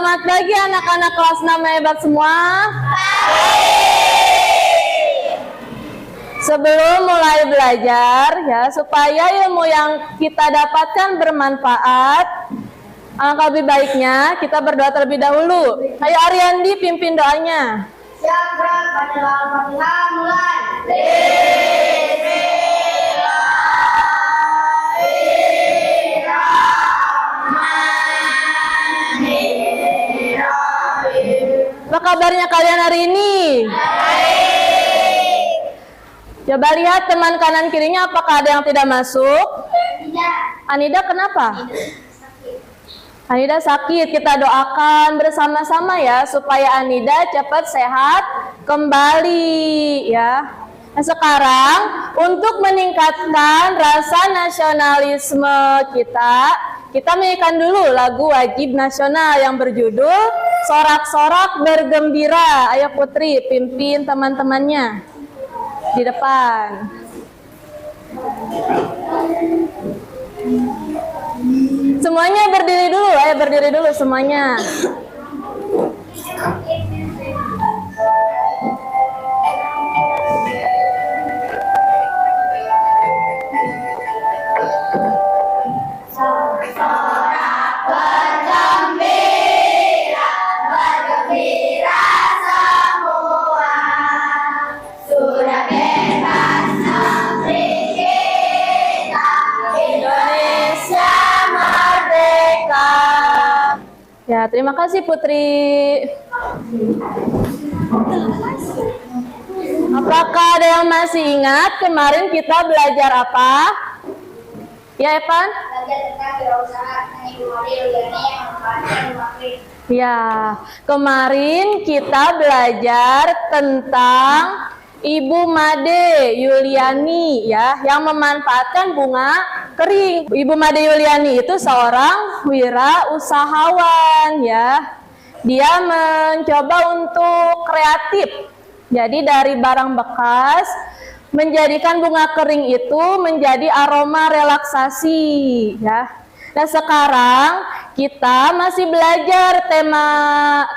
Selamat pagi anak-anak kelas 6 hebat semua. Sebelum mulai belajar ya, supaya ilmu yang kita dapatkan bermanfaat, alangkah lebih baiknya kita berdoa terlebih dahulu. Ayo Ariandi pimpin doanya. Siap, pada Al-Fatihah mulai. Apa kabarnya kalian hari ini? Baik. Coba lihat teman kanan kirinya, apakah ada yang tidak masuk? Tidak. Anida kenapa? Anida sakit. Kita doakan bersama-sama ya supaya Anida cepat sehat kembali ya. Nah, sekarang untuk meningkatkan rasa nasionalisme kita nyanyikan dulu lagu wajib nasional yang berjudul Sorak-sorak bergembira. Ayo Putri pimpin teman-temannya di depan. Semuanya berdiri dulu, ayo berdiri dulu semuanya. Ya, terima kasih Putri. Apakah ada yang masih ingat kemarin kita belajar apa? Ya, Evan? Belajar tentang wirausaha Ibu Made Yuliani yang merupakan wakil. Ya, kemarin kita belajar tentang Ibu Made Yuliani ya, yang memanfaatkan bunga kering. Ibu Made Yuliani itu seorang wirausahawan ya. Dia mencoba untuk kreatif. Jadi dari barang bekas menjadikan bunga kering itu menjadi aroma relaksasi ya. Nah, sekarang kita masih belajar tema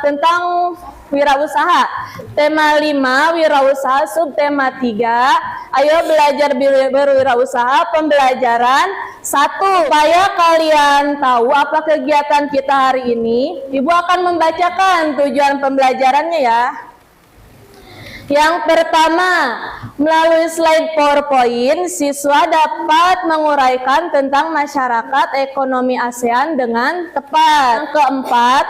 tentang wirausaha. Tema 5 wirausaha, subtema 3. Ayo belajar berwirausaha, pembelajaran 1. Supaya kalian tahu apa kegiatan kita hari ini, Ibu akan membacakan tujuan pembelajarannya ya. Yang pertama, melalui slide PowerPoint, siswa dapat menguraikan tentang masyarakat ekonomi ASEAN dengan tepat. Yang keempat,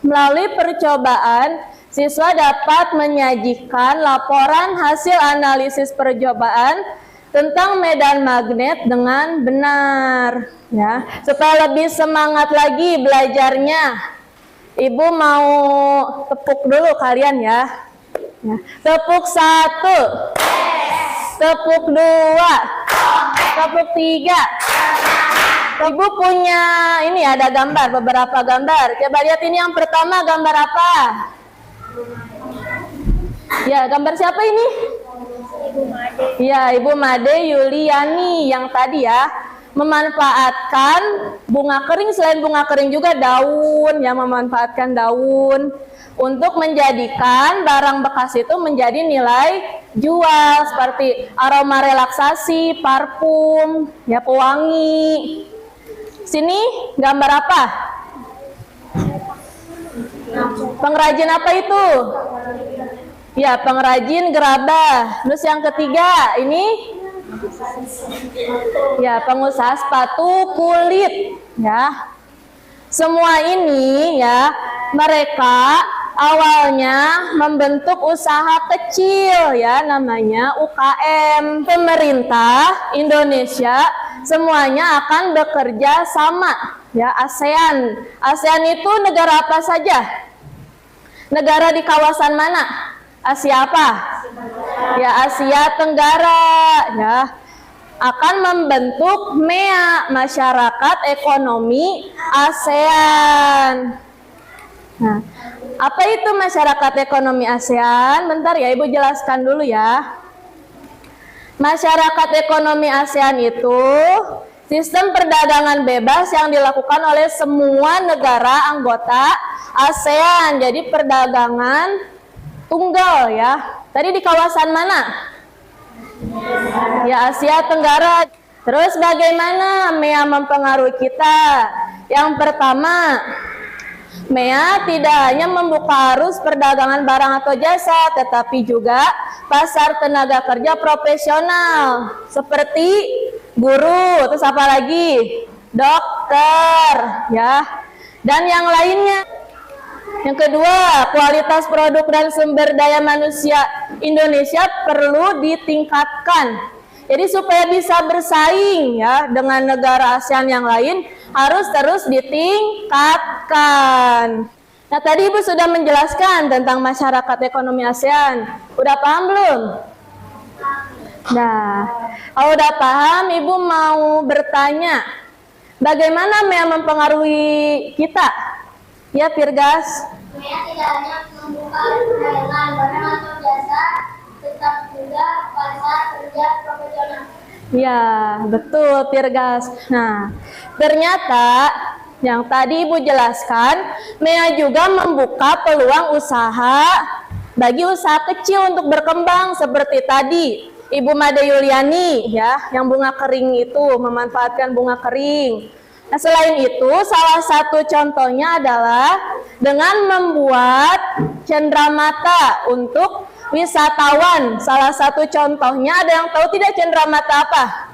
melalui percobaan, siswa dapat menyajikan laporan hasil analisis percobaan tentang medan magnet dengan benar. Ya, supaya lebih semangat lagi belajarnya, Ibu mau tepuk dulu kalian ya. Ya. Tepuk 1, tepuk 2, tepuk 3. Ibu punya ini ada gambar, beberapa gambar. Coba lihat ini yang pertama, gambar apa? Ya, gambar siapa ini? Ibu Made. Ya, Ibu Made Yuliani yang tadi ya, memanfaatkan bunga kering, selain bunga kering juga daun, yang memanfaatkan daun untuk menjadikan barang bekas itu menjadi nilai jual seperti aroma relaksasi, parfum, ya pewangi. Sini gambar apa? Pengrajin apa itu? Ya, pengrajin gerabah. Terus yang ketiga ini ya, pengusaha sepatu kulit ya. Semua ini ya, mereka awalnya membentuk usaha kecil ya, namanya UKM. Pemerintah Indonesia semuanya akan bekerja sama ya. ASEAN itu negara apa saja? Negara di kawasan mana? Asia apa? Ya, Asia Tenggara ya. Akan membentuk MEA, Masyarakat Ekonomi ASEAN. Nah, apa itu Masyarakat Ekonomi ASEAN? Bentar ya, Ibu jelaskan dulu ya. Masyarakat Ekonomi ASEAN itu Sistem perdagangan bebas yang dilakukan oleh semua negara anggota ASEAN. Jadi perdagangan tunggal ya. Tadi di kawasan mana? Ya, Asia Tenggara. Terus bagaimana MEA mempengaruhi kita? Yang pertama, MEA tidak hanya membuka arus perdagangan barang atau jasa, tetapi juga pasar tenaga kerja profesional seperti guru, terus apa lagi? Dokter, ya. Dan yang lainnya. Yang kedua, kualitas produk dan sumber daya manusia Indonesia perlu ditingkatkan. Jadi supaya bisa bersaing ya dengan negara ASEAN yang lain harus terus ditingkatkan. Nah, tadi Ibu sudah menjelaskan tentang masyarakat ekonomi ASEAN. Udah paham belum? Nah, kalau udah paham, Ibu mau bertanya, bagaimana MEA mempengaruhi kita? Ya, Firgas. MEA tidak hanya membuka perdagangan barang atau jasa, tetap juga pasar kerja profesional. Ya, betul, Firgas. Nah, ternyata yang tadi Ibu jelaskan, MEA juga membuka peluang usaha bagi usaha kecil untuk berkembang seperti tadi Ibu Made Yuliani ya, yang bunga kering itu memanfaatkan bunga kering. Nah, selain itu, salah satu contohnya adalah dengan membuat cenderamata untuk wisatawan. Salah satu contohnya, ada yang tahu tidak cenderamata apa?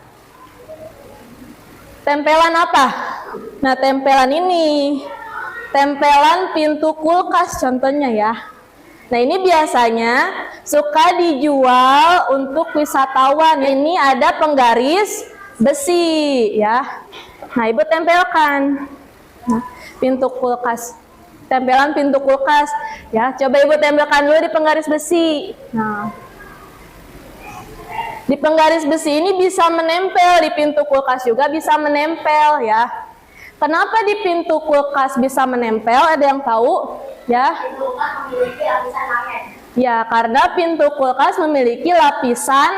Tempelan apa? Nah, tempelan ini, tempelan pintu kulkas contohnya ya. Nah, ini biasanya suka dijual untuk wisatawan. Ini ada penggaris besi ya. Nah, Ibu tempelkan. Nah, pintu kulkas. Tempelan pintu kulkas. Ya, coba Ibu tempelkan dulu di penggaris besi. Nah, di penggaris besi ini bisa menempel, di pintu kulkas juga bisa menempel ya. Kenapa di pintu kulkas bisa menempel? Ada yang tahu? Ya. Pintu kulkas memiliki lapisan magnet. Ya, karena pintu kulkas memiliki lapisan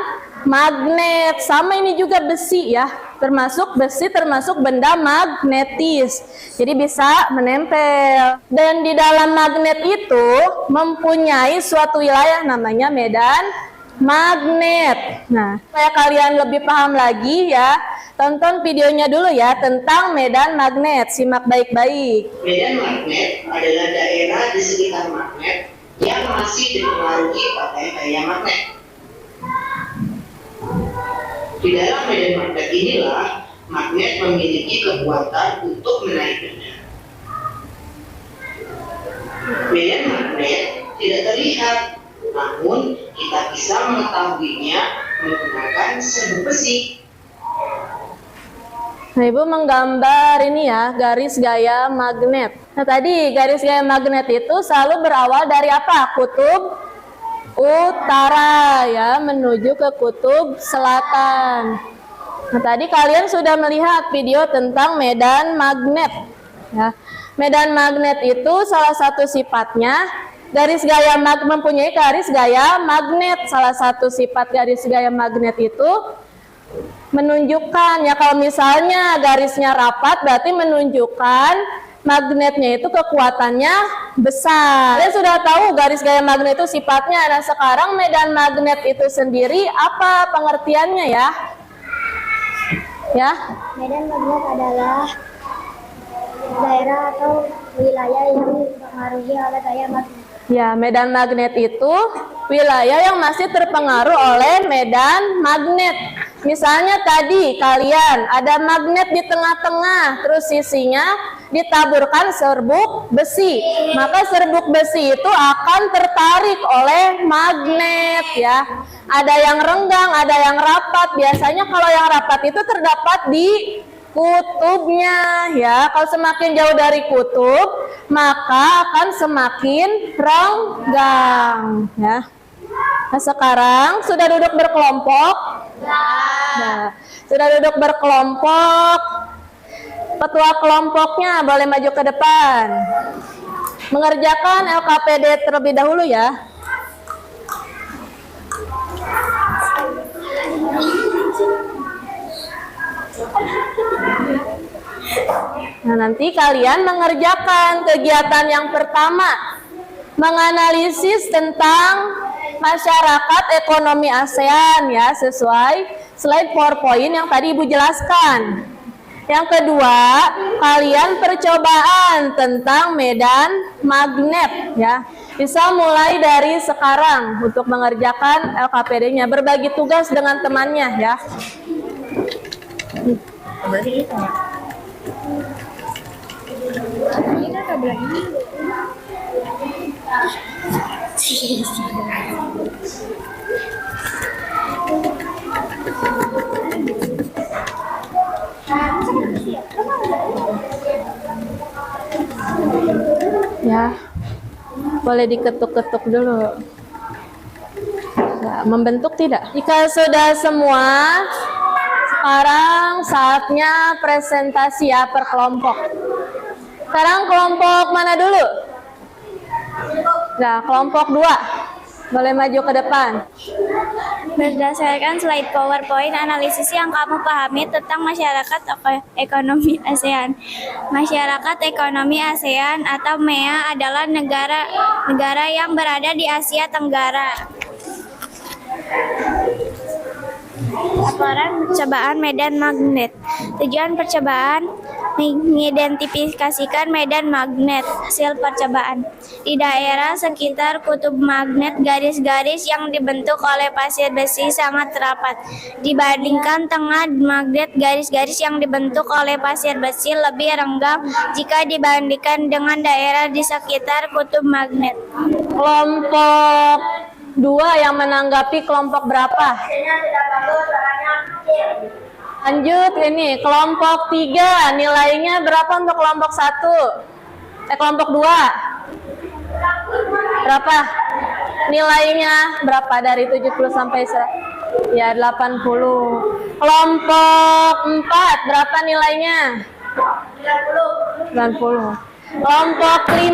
magnet. Sama ini juga besi ya. Termasuk besi, termasuk benda magnetis. Jadi bisa menempel. Dan di dalam magnet itu mempunyai suatu wilayah namanya medan magnet. Nah, supaya kalian lebih paham lagi ya, tonton videonya dulu ya tentang medan magnet. Simak baik-baik. Medan magnet adalah daerah di sekitar magnet yang masih dipengaruhi oleh gaya magnet. Di dalam medan magnet inilah magnet memiliki kekuatan untuk menariknya. Medan magnet tidak terlihat, namun kita bisa mengetahuinya menggunakan serbuk besi. Nah, Ibu menggambar ini ya, garis gaya magnet. Nah, tadi garis gaya magnet itu selalu berawal dari apa? Kutub utara ya, menuju ke kutub selatan. Nah, tadi kalian sudah melihat video tentang medan magnet ya. Medan magnet itu salah satu sifatnya garis gaya mempunyai garis gaya magnet. Salah satu sifat garis gaya magnet itu menunjukkan ya, kalau misalnya garisnya rapat berarti menunjukkan magnetnya itu kekuatannya besar. Kalian sudah tahu garis gaya magnet itu sifatnya. Nah, sekarang medan magnet itu sendiri apa pengertiannya ya? Ya. Medan magnet adalah daerah atau wilayah yang dipengaruhi oleh gaya magnet. Ya, medan magnet itu wilayah yang masih terpengaruh oleh medan magnet. Misalnya tadi kalian ada magnet di tengah-tengah, terus sisinya ditaburkan serbuk besi. Maka serbuk besi itu akan tertarik oleh magnet ya. Ada yang renggang, ada yang rapat. Biasanya kalau yang rapat itu terdapat di kutubnya ya. Kalau semakin jauh dari kutub, maka akan semakin renggang ya. Nah, sekarang sudah duduk berkelompok? Nah, sudah duduk berkelompok. Ketua kelompoknya boleh maju ke depan. Mengerjakan LKPD terlebih dahulu ya. Nah, nanti kalian mengerjakan kegiatan yang pertama, menganalisis tentang masyarakat ekonomi ASEAN ya, sesuai slide PowerPoint yang tadi Ibu jelaskan. Yang kedua, kalian percobaan tentang medan magnet ya. Bisa mulai dari sekarang untuk mengerjakan LKPD-nya, berbagi tugas dengan temannya ya. Ya, boleh diketuk-ketuk dulu. Nah, membentuk tidak? Jika sudah semua, sekarang saatnya presentasi ya per kelompok. Sekarang kelompok mana dulu? Nah, kelompok 2. Boleh maju ke depan. Berdasarkan slide PowerPoint, analisis yang kamu pahami tentang masyarakat ekonomi ASEAN. Masyarakat ekonomi ASEAN atau MEA adalah negara yang berada di Asia Tenggara. Laporan percobaan medan magnet. Tujuan percobaan mengidentifikasikan medan magnet. Hasil percobaan di daerah sekitar kutub magnet, garis-garis yang dibentuk oleh pasir besi sangat rapat dibandingkan tengah magnet. Garis-garis yang dibentuk oleh pasir besi lebih renggang jika dibandingkan dengan daerah di sekitar kutub magnet. Kelompok 2 yang menanggapi kelompok berapa? Lanjut ini, kelompok 3 nilainya berapa untuk kelompok 1? Kelompok 2 berapa? Nilainya berapa dari 70 sampai 100? Ya 80. Kelompok 4 berapa nilainya? 90. Kelompok 5.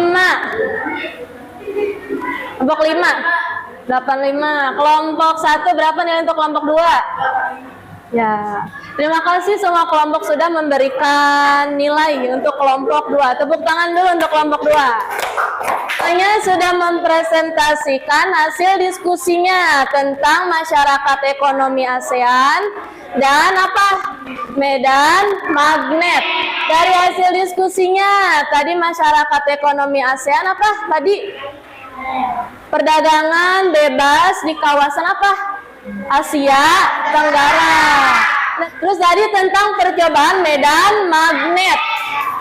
Kelompok 5 85. Kelompok 1 berapa nilai untuk kelompok 2? Ya, terima kasih semua kelompok sudah memberikan nilai untuk kelompok 2. Tepuk tangan dulu untuk kelompok 2. Hanya sudah mempresentasikan hasil diskusinya tentang masyarakat ekonomi ASEAN dan apa? Medan magnet. Dari hasil diskusinya tadi masyarakat ekonomi ASEAN apa? Tadi perdagangan bebas di kawasan apa? Asia Tenggara. Terus tadi tentang percobaan medan magnet.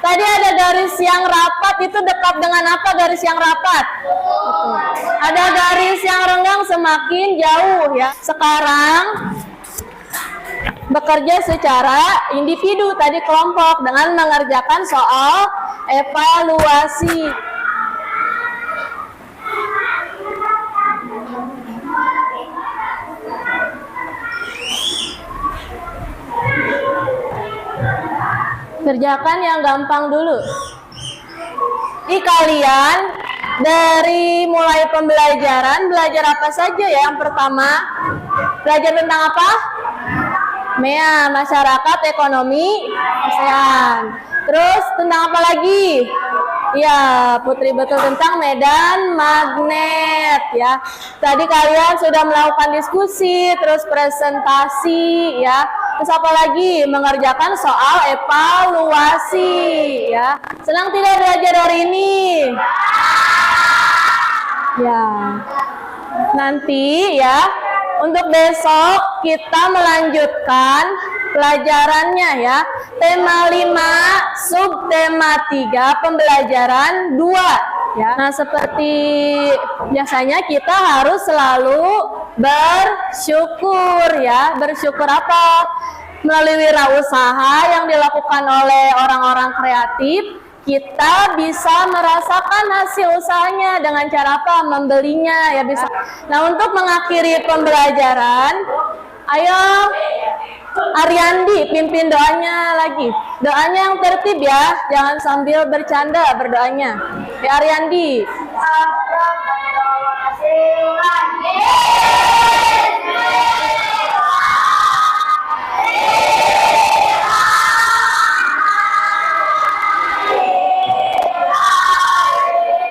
Tadi ada garis yang rapat, itu dekat dengan apa garis yang rapat? Ada garis yang renggang semakin jauh ya. Sekarang bekerja secara individu, tadi kelompok dengan mengerjakan soal evaluasi. Kerjakan yang gampang dulu. Di kalian dari mulai pembelajaran, belajar apa saja ya? Yang pertama, belajar tentang apa? MEA, masyarakat ekonomi ASEAN. Terus tentang apa lagi? Ya, Putri betul, tentang medan magnet ya. Tadi kalian sudah melakukan diskusi, terus presentasi ya. Terus apa lagi? Mengerjakan soal evaluasi ya. Senang tidak belajar hari ini? Ya. Nanti ya, untuk besok kita melanjutkan pelajarannya ya. Tema 5, subtema 3, pembelajaran 2 ya. Nah, seperti biasanya kita harus selalu bersyukur ya. Bersyukur apa? Melalui wirausaha yang dilakukan oleh orang-orang kreatif, kita bisa merasakan hasil usahanya dengan cara apa? Membelinya ya bisa. Nah, untuk mengakhiri pembelajaran, ayo Ariandi pimpin doanya lagi. Doanya yang tertib ya, jangan sambil bercanda berdoanya. Ya Ariandi.